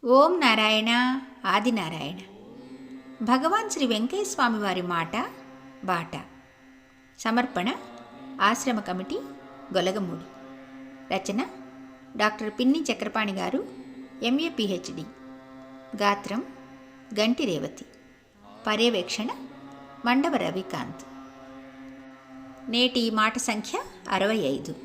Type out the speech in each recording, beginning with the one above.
ఓం నారాయణ ఆదినారాయణ. భగవాన్ శ్రీ వెంకయ్య స్వామి వారి మాట బాట. సమర్పణ ఆశ్రమ కమిటీ, గొలగమూడి. రచన డాక్టర్ పిన్ని చక్రపాణి గారు, ఎంఏ పిహెచ్డి. గాత్రం గంటి రేవతి. పర్యవేక్షణ మండవ రవికాంత్. నేటి మాట సంఖ్య 65.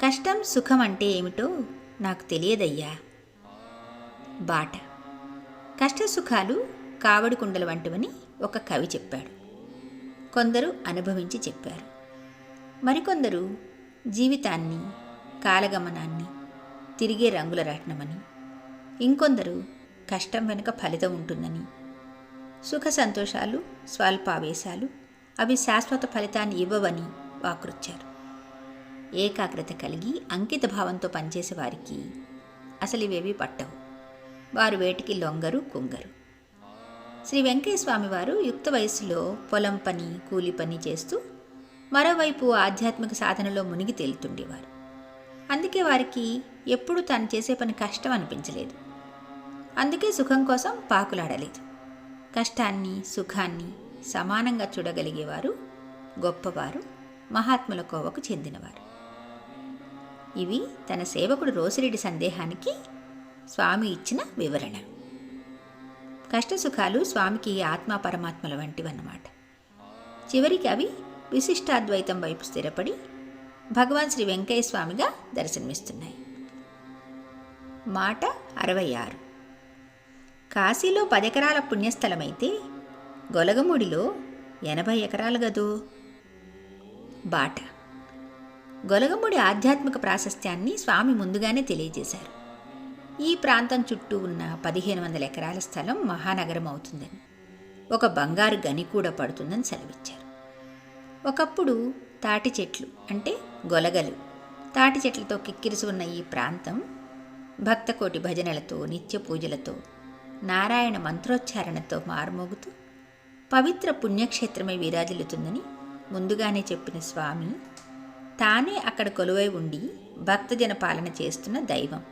కష్టం సుఖం అంటే ఏమిటో నాకు తెలియదయ్యా. బాట. కష్టసుఖాలు కావడి కుండల వంటివని ఒక కవి చెప్పాడు. కొందరు అనుభవించి చెప్పారు. మరికొందరు జీవితాన్ని, కాలగమనాన్ని తిరిగే రంగుల రత్నమని, ఇంకొందరు కష్టం వెనుక ఫలితం ఉంటుందని, సుఖ సంతోషాలు స్వల్పావేశాలు అవి శాశ్వత ఫలితాన్ని ఇవ్వవని వాకృచ్చారు. ఏకాగ్రత కలిగి అంకిత భావంతో పనిచేసే వారికి అసలు ఇవేవి పట్టవు. వారు వేటికి లొంగరు, కుంగరు. శ్రీ వెంకయ్య స్వామి వారు యుక్త వయస్సులో పొలం పని, కూలి పని చేస్తూ మరోవైపు ఆధ్యాత్మిక సాధనలో మునిగి తేలుతుండేవారు. అందుకే వారికి ఎప్పుడూ తాను చేసే పని కష్టం అనిపించలేదు. అందుకే సుఖం కోసం పాకులాడలేదు. కష్టాన్ని, సుఖాన్ని సమానంగా చూడగలిగేవారు గొప్పవారు, మహాత్ముల కోవకు చెందినవారు. ఇవి తన సేవకుడు రోసిరెడ్డి సందేహానికి స్వామి ఇచ్చిన వివరణ. కష్టసుఖాలు స్వామికి ఆత్మ పరమాత్మల వంటివన్నమాట. చివరికి అవి విశిష్టాద్వైతం వైపు స్థిరపడి భగవాన్ శ్రీ వెంకయ్య స్వామిగా దర్శనమిస్తున్నాయి. మాట 66. కాశీలో 10 ఎకరాల పుణ్యస్థలమైతే గొలగముడిలో 80 ఎకరాలు గదో. బాట. గొలగముడి ఆధ్యాత్మిక ప్రాశస్త్యాన్ని స్వామి ముందుగానే తెలియజేశారు. ఈ ప్రాంతం చుట్టూ ఉన్న 1500 ఎకరాల స్థలం మహానగరం అవుతుందని, ఒక బంగారు గని కూడా పడుతుందని సెలవిచ్చారు. ఒకప్పుడు తాటి చెట్లు అంటే గొలగలు, తాటి చెట్లతో కిక్కిరిసి ఉన్న ఈ ప్రాంతం భక్తకోటి భజనలతో, నిత్య పూజలతో, నారాయణ మంత్రోచ్చారణతో మారుమోగుతూ పవిత్ర పుణ్యక్షేత్రమై విరాజిల్లుతుందని ముందుగానే చెప్పిన స్వామి తానే అక్కడ కొలువై ఉండి భక్తజన పాలన చేస్తున్న దైవం.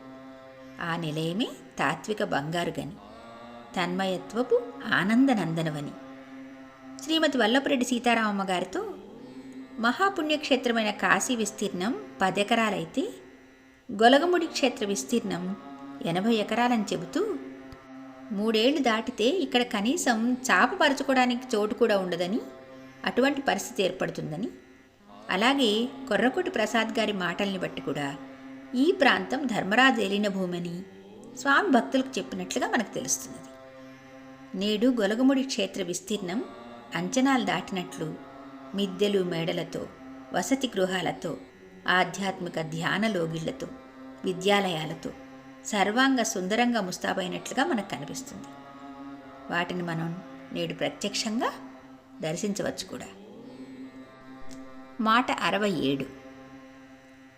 ఆ నిలయమే తాత్విక బంగారు గని, తన్మయత్వపు ఆనందనందనవని. శ్రీమతి వల్లపురెడ్డి సీతారామమ్మ గారితో మహాపుణ్యక్షేత్రమైన కాశీ విస్తీర్ణం 10 ఎకరాలైతే గొలగముడి క్షేత్ర విస్తీర్ణం 80 ఎకరాలని చెబుతూ 3 ఏళ్లు దాటితే ఇక్కడ కనీసం చాప పరుచుకోవడానికి చోటు కూడా ఉండదని, అటువంటి పరిస్థితి ఏర్పడుతుందని, అలాగే కొర్రకోటి ప్రసాద్ గారి మాటల్ని బట్టి కూడా ఈ ప్రాంతం ధర్మరాజు ఏలిన భూమని స్వామి భక్తులకు చెప్పినట్లుగా మనకు తెలుస్తున్నది. నేడు గొలగముడి క్షేత్ర విస్తీర్ణం అంచనాలు దాటినట్లు మిద్దెలు మేడలతో, వసతి గృహాలతో, ఆధ్యాత్మిక ధ్యాన లోగిళ్లతో, విద్యాలయాలతో సర్వాంగ సుందరంగా ముస్తాబైనట్లుగా మనకు కనిపిస్తుంది. వాటిని మనం నేడు ప్రత్యక్షంగా దర్శించవచ్చు కూడా. మాట 67.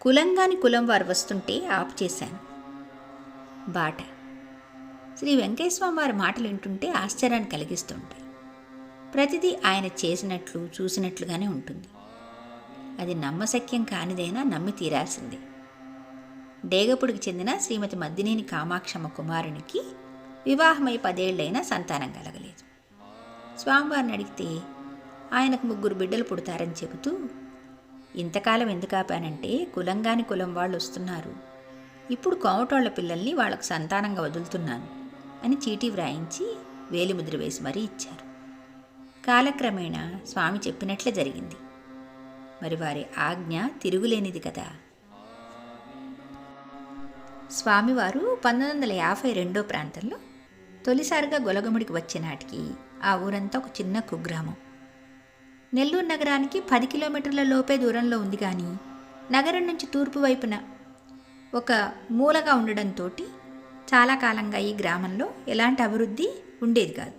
కులంగాని కులం వారు వస్తుంటే ఆపు చేశాను. బాట. శ్రీ వెంకయ్యస్వామి వారి మాటలు వింటుంటే ఆశ్చర్యాన్ని కలిగిస్తుంటాయి. ప్రతిదీ ఆయన చేసినట్లు, చూసినట్లుగానే ఉంటుంది. అది నమ్మశక్యం కానిదైనా నమ్మి తీరాల్సిందే. డేగపుడికి చెందిన శ్రీమతి మద్దినేని కామాక్షమ్మ కుమారునికి వివాహమై 10 ఏళ్లైనా సంతానం కలగలేదు. స్వామివారిని అడిగితే ఆయనకు 3 బిడ్డలు పుడతారని చెబుతూ, ఇంతకాలం ఎందుకు ఆపానంటే కులంగాని కులం వాళ్ళు వస్తున్నారు, ఇప్పుడు కోమటోళ్ల పిల్లల్ని వాళ్ళకు సంతానంగా వదులుతున్నాను అని చీటీ వ్రాయించి వేలిముద్ర వేసి మరీ ఇచ్చారు. కాలక్రమేణా స్వామి చెప్పినట్లే జరిగింది. మరి వారి ఆజ్ఞ తిరుగులేనిది కదా. స్వామివారు 1952 ప్రాంతంలో తొలిసారిగా గొలగముడికి వచ్చే నాటికి ఆ ఊరంతా ఒక చిన్న కుగ్రామం. నెల్లూరు నగరానికి 10 కిలోమీటర్ల లోపే దూరంలో ఉంది. కానీ నగరం నుంచి తూర్పు వైపున ఒక మూలగా ఉండడంతో చాలా కాలంగా ఈ గ్రామంలో ఎలాంటి అభివృద్ధి ఉండేది కాదు.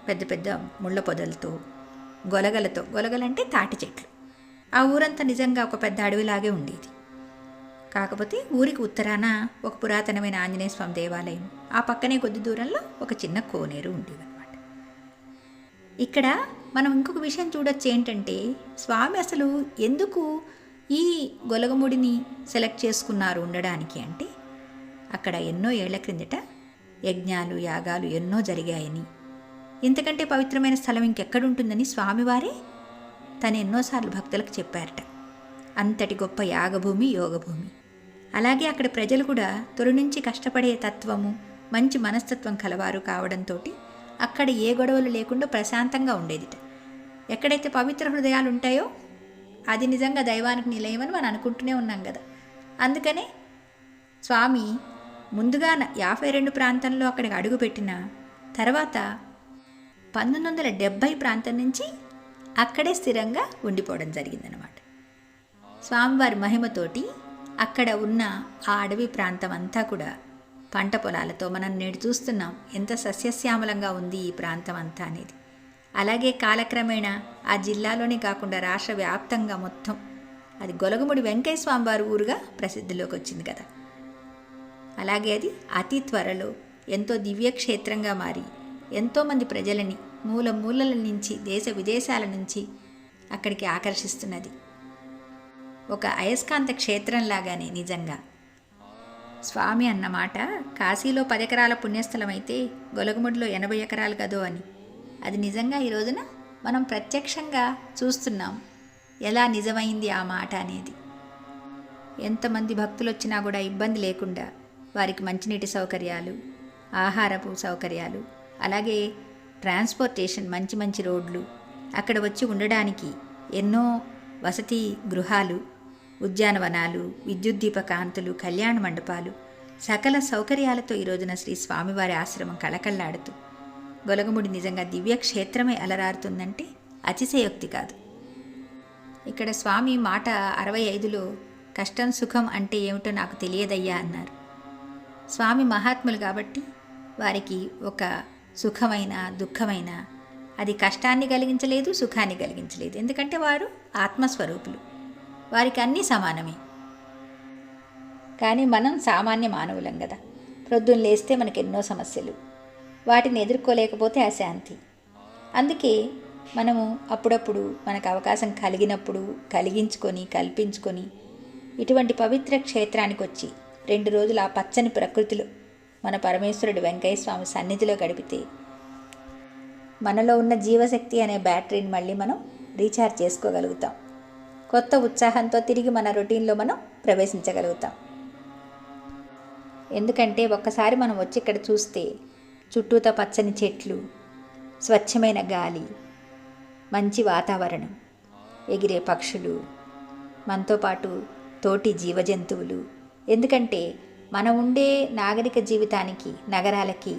పెద్ద పెద్ద ముళ్ళ పొదలతో, గొలగలతో, గొలగలంటే తాటి చెట్లు, ఆ ఊరంతా నిజంగా ఒక పెద్ద అడవిలాగే ఉండేది. కాకపోతే ఊరికి ఉత్తరాన ఒక పురాతనమైన ఆంజనేయ స్వామి దేవాలయం, ఆ పక్కనే కొద్ది దూరంలో ఒక చిన్న కోనేరు ఉండేదన్నమాట. ఇక్కడ మనం ఇంకొక విషయం చూడొచ్చు. ఏంటంటే స్వామి అసలు ఎందుకు ఈ గొలగముడిని సెలెక్ట్ చేసుకున్నారు ఉండడానికి అంటే, అక్కడ ఎన్నో ఏళ్ల క్రిందట యజ్ఞాలు యాగాలు ఎన్నో జరిగాయని, ఇంతకంటే పవిత్రమైన స్థలం ఇంకెక్కడుంటుందని స్వామివారే తను ఎన్నోసార్లు భక్తులకు చెప్పారట. అంతటి గొప్ప యాగభూమి, యోగభూమి. అలాగే అక్కడ ప్రజలు కూడా తొలి నుంచి కష్టపడే తత్వము, మంచి మనస్తత్వం కలవారు కావడంతో అక్కడ ఏ గొడవలు లేకుండా ప్రశాంతంగా ఉండేదిట. ఎక్కడైతే పవిత్ర హృదయాలు ఉంటాయో అది నిజంగా దైవానికి నిలయమని మనం అనుకుంటూనే ఉన్నాం కదా. అందుకనే స్వామి ముందుగా 52 ప్రాంతంలో అక్కడికి అడుగుపెట్టిన తర్వాత 1970 ప్రాంతం నుంచి అక్కడే స్థిరంగా ఉండిపోవడం జరిగిందనమాట. స్వామివారి మహిమతోటి అక్కడ ఉన్న ఆ అడవి ప్రాంతం అంతా కూడా పంట పొలాలతో మనం నేడు చూస్తున్నాం ఎంత సస్యశ్యామలంగా ఉంది ఈ ప్రాంతం అంతా అనేది. అలాగే కాలక్రమేణా ఆ జిల్లాలోనే కాకుండా రాష్ట్ర వ్యాప్తంగా మొత్తం అది గొలగముడి వెంకయ్య స్వామివారి ఊరుగా ప్రసిద్ధిలోకి వచ్చింది కదా. అలాగే అది అతి త్వరలో ఎంతో దివ్యక్షేత్రంగా మారి ఎంతోమంది ప్రజలని మూల మూలల నుంచి, దేశ విదేశాల నుంచి అక్కడికి ఆకర్షిస్తున్నది. ఒక అయస్కాంత క్షేత్రంలాగానే నిజంగా. స్వామి అన్నమాట కాశీలో 10 ఎకరాల పుణ్యస్థలం అయితే గొలగముడిలో 80 ఎకరాలు కదో అని. అది నిజంగా ఈ రోజున మనం ప్రత్యక్షంగా చూస్తున్నాం ఎలా నిజమైంది ఆ మాట అనేది. ఎంతమంది భక్తులు వచ్చినా కూడా ఇబ్బంది లేకుండా వారికి మంచినీటి సౌకర్యాలు, ఆహారపు సౌకర్యాలు, అలాగే ట్రాన్స్పోర్టేషన్, మంచి మంచి రోడ్లు, అక్కడ వచ్చి ఉండడానికి ఎన్నో వసతి గృహాలు, ఉద్యానవనాలు, విద్యుత్ దీపకాంతులు, కళ్యాణ మండపాలు, సకల సౌకర్యాలతో ఈ రోజున శ్రీ స్వామివారి ఆశ్రమం కళకళలాడుతూ గొలగముడి నిజంగా దివ్యక్షేత్రమే అలరారుతుందంటే అతిశయోక్తి కాదు. ఇక్కడ స్వామి మాట 65లో కష్టం సుఖం అంటే ఏమిటో నాకు తెలియదయ్యా అన్నారు. స్వామి మహాత్ములు కాబట్టి వారికి ఒక సుఖమైన దుఃఖమైన అది కష్టాన్ని కలిగించలేదు, సుఖాన్ని కలిగించలేదు. ఎందుకంటే వారు ఆత్మస్వరూపులు, వారికి అన్నీ సమానమే. కానీ మనం సామాన్య మానవులం కదా. ప్రొద్దున లేస్తే మనకు ఎన్నో సమస్యలు, వాటిని ఎదుర్కోలేకపోతే అశాంతి. అందుకే మనము అప్పుడప్పుడు మనకు అవకాశం కలిగినప్పుడు కల్పించుకొని ఇటువంటి పవిత్ర క్షేత్రానికి వచ్చి 2 రోజులు ఆ పచ్చని ప్రకృతిలో మన పరమేశ్వరుడు వెంకయ్య స్వామి సన్నిధిలో గడిపితే మనలో ఉన్న జీవశక్తి అనే బ్యాటరీని మళ్ళీ మనం రీఛార్జ్ చేసుకోగలుగుతాం. కొత్త ఉత్సాహంతో తిరిగి మన రొటీన్లో మనం ప్రవేశించగలుగుతాం. ఎందుకంటే ఒక్కసారి మనం వచ్చి ఇక్కడ చూస్తే చుట్టూతా పచ్చని చెట్లు, స్వచ్ఛమైన గాలి, మంచి వాతావరణం, ఎగిరే పక్షులు, మనతో పాటు తోటి జీవజంతువులు. ఎందుకంటే మనం ఉండే నాగరిక జీవితానికి, నగరాలకి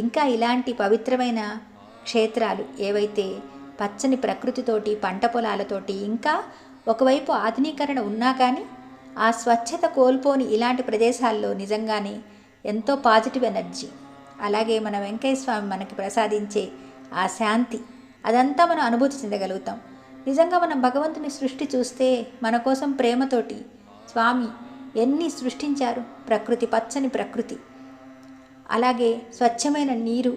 ఇంకా ఇలాంటి పవిత్రమైన క్షేత్రాలు ఏవైతే పచ్చని ప్రకృతితోటి, పంట పొలాలతోటి, ఇంకా ఒకవైపు ఆధునీకరణ ఉన్నా కానీ ఆ స్వచ్ఛత కోల్పోని ఇలాంటి ప్రదేశాల్లో నిజంగానే ఎంతో పాజిటివ్ ఎనర్జీ, అలాగే మన వెంకయ్య స్వామి మనకి ప్రసాదించే ఆ శాంతి, అదంతా మనం అనుభూతి చెందగలుగుతాం. నిజంగా మనం భగవంతుని సృష్టి చూస్తే మన కోసం ప్రేమతోటి స్వామి ఎన్ని సృష్టించారు. ప్రకృతి, పచ్చని ప్రకృతి, అలాగే స్వచ్ఛమైన నీరు,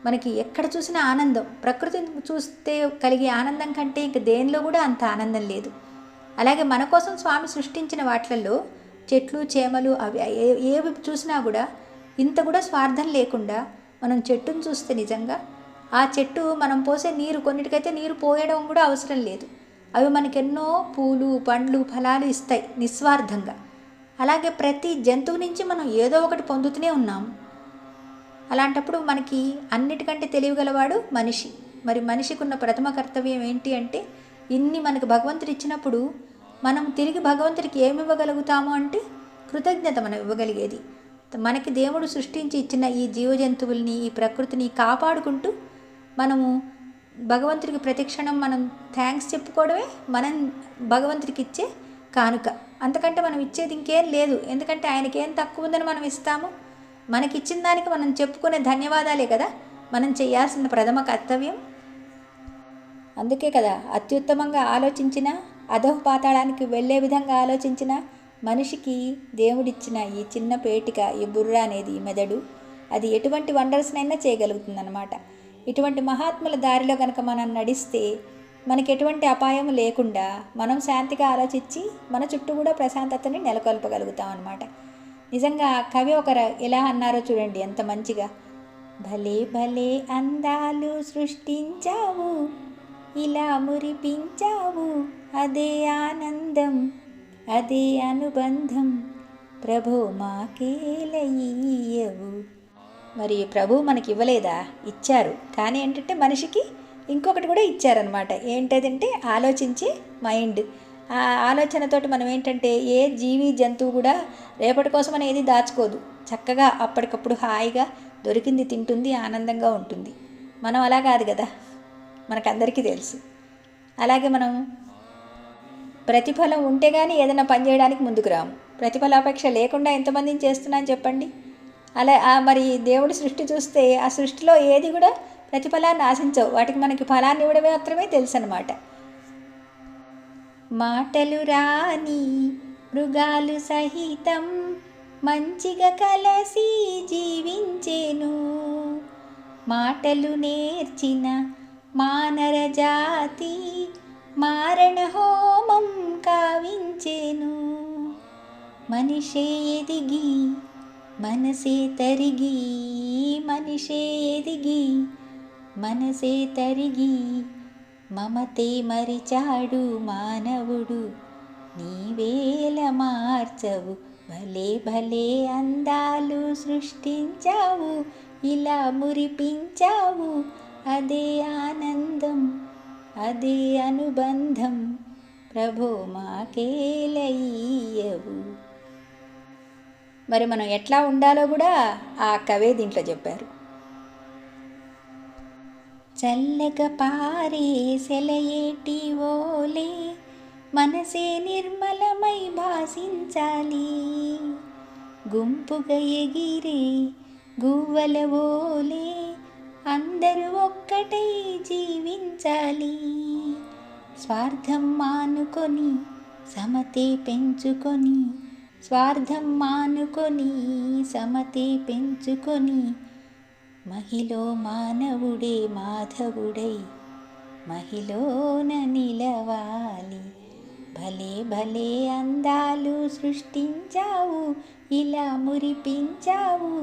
మనకి ఎక్కడ చూసినా ఆనందం. ప్రకృతిని చూస్తే కలిగే ఆనందం కంటే ఇంక దేనిలో కూడా అంత ఆనందం లేదు. అలాగే మన కోసం స్వామి సృష్టించిన వాటిల్లో చెట్లు, చేమలు, అవి ఏవి చూసినా కూడా ఇంత కూడా స్వార్థం లేకుండా మనం చెట్టును చూస్తే నిజంగా ఆ చెట్టు మనం పోసే నీరు, కొన్నిటికైతే నీరు పోయడం కూడా అవసరం లేదు, అవి మనకెన్నో పూలు, పండ్లు, ఫలాలు ఇస్తాయి నిస్వార్థంగా. అలాగే ప్రతి జంతువు నుంచి మనం ఏదో ఒకటి పొందుతూనే ఉన్నాం. అలాంటప్పుడు మనకి అన్నిటికంటే తెలియగలవాడు మనిషి. మరి మనిషికి ఉన్న ప్రథమ కర్తవ్యం ఏంటి అంటే, ఇన్ని మనకు భగవంతుడు ఇచ్చినప్పుడు మనం తిరిగి భగవంతుడికి ఏమి ఇవ్వగలుగుతాము అంటే కృతజ్ఞత మనం ఇవ్వగలిగేది. మనకి దేవుడు సృష్టించి ఇచ్చిన ఈ జీవజంతువుల్ని, ఈ ప్రకృతిని కాపాడుకుంటూ మనము భగవంతుడికి ప్రతిక్షణం మనం థ్యాంక్స్ చెప్పుకోవడమే మనం భగవంతుడికి ఇచ్చే కానుక. అంతకంటే మనం ఇచ్చేది ఇంకేం లేదు. ఎందుకంటే ఆయనకి ఏం తక్కువ ఉందని మనం ఇస్తాము. మనకిచ్చిన దానికి మనం చెప్పుకునే ధన్యవాదాలే కదా మనం చేయాల్సిన ప్రథమ కర్తవ్యం. అందుకే కదా అత్యుత్తమంగా ఆలోచించిన, అధః పాతాళానికి వెళ్ళే విధంగా ఆలోచించిన మనిషికి దేవుడిచ్చిన ఈ చిన్న పేటిక, ఈ బుర్ర అనేది, మెదడు, అది ఎటువంటి వండర్స్నైనా చేయగలుగుతుందన్నమాట. ఇటువంటి మహాత్ముల దారిలో కనుక మనం నడిస్తే మనకి ఎటువంటి అపాయం లేకుండా మనం శాంతిగా ఆలోచించి మన చుట్టూ కూడా ప్రశాంతతని నెలకొల్పగలుగుతాం అన్నమాట. నిజంగా కవి ఎలా అన్నారో చూడండి, ఎంత మంచిగా. భలే భలే అందాలు సృష్టించావు, ఇలా మురిపించావు, అదే ఆనందం, అదే అనుబంధం, ప్రభు మాకేలయ్యవు. మరి ప్రభు మనకి ఇవ్వలేదా? ఇచ్చారు. కానీ ఏంటంటే మనిషికి ఇంకొకటి కూడా ఇచ్చారనమాట. ఏంటంటే ఆలోచించే మైండ్. ఆ ఆలోచనతోటి మనం ఏంటంటే ఏ జీవి జంతువు కూడా రేపటి కోసం అనేది దాచుకోదు. చక్కగా అప్పటికప్పుడు హాయిగా దొరికింది తింటుంది, ఆనందంగా ఉంటుంది. మనం అలా కాదు కదా, మనకందరికీ తెలుసు. అలాగే మనం ప్రతిఫలం ఉంటే కానీ ఏదైనా పని చేయడానికి ముందుకు రాము. ప్రతిఫలాపేక్ష లేకుండా ఎంతమందిని చేస్తున్నాను చెప్పండి. అలా మరి దేవుడి సృష్టి చూస్తే ఆ సృష్టిలో ఏది కూడా ప్రతిఫలాన్ని ఆశించవు. వాటికి మనకి ఫలాన్ని ఇవ్వడమే మాత్రమే తెలుసు అన్నమాట. మాటలు రాని మృగాలు సహితం మంచిగా కలసి జీవించేను, మాటలు నేర్చిన మానర జాతి మారణ హోమం కావించేను. మనిషే ఎదిగి మనసే తరిగి, మనిషే ఎదిగి మనసే తరిగి, మమతే మరిచాడు మానవుడు, నీవేల మార్చవు, భలే భలే అందాలు సృష్టించావు, ఇలా మురిపించావు, అదే ఆనందం, అదే అనుబంధం, ప్రభు మాకేలయ్యవు. మరి మనం ఎట్లా ఉండాలో కూడా ఆ కవే దీంట్లో చెప్పారు. చల్లగా పారే సెలయేటి ఓలే మనసే నిర్మలమై భాసించాలి, గుంపుగా ఎగిరే గువ్వల ఓలే అందరూ ఒక్కటై జీవించాలి. స్వార్థం మానుకొని సమతే పెంచుకొని, స్వార్థం మానుకొని సమతే పెంచుకొని, మహిలో మానవుడే మాధవుడై మహిలోన నిలవాలి. భలే భలే అందాలు సృష్టించావు, ఇలా మురిపించావు,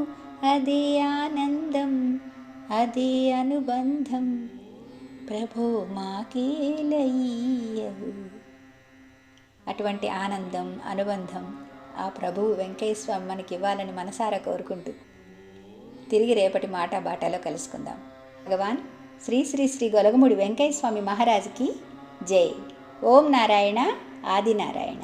అదే ఆనందం, అదే అనుబంధం, ప్రభు మాకేలయ్యవు. అటువంటి ఆనందం, అనుబంధం ఆ ప్రభువు వెంకయ్య స్వామి మనకి ఇవ్వాలని మనసారా కోరుకుంటూ తిరిగి రేపటి మాట బాటాలో కలుసుకుందాం. భగవాన్ శ్రీ శ్రీ శ్రీ గొలగముడి వెంకయ్య స్వామి మహారాజుకి జై. ఓం నారాయణ ఆది నారాయణ.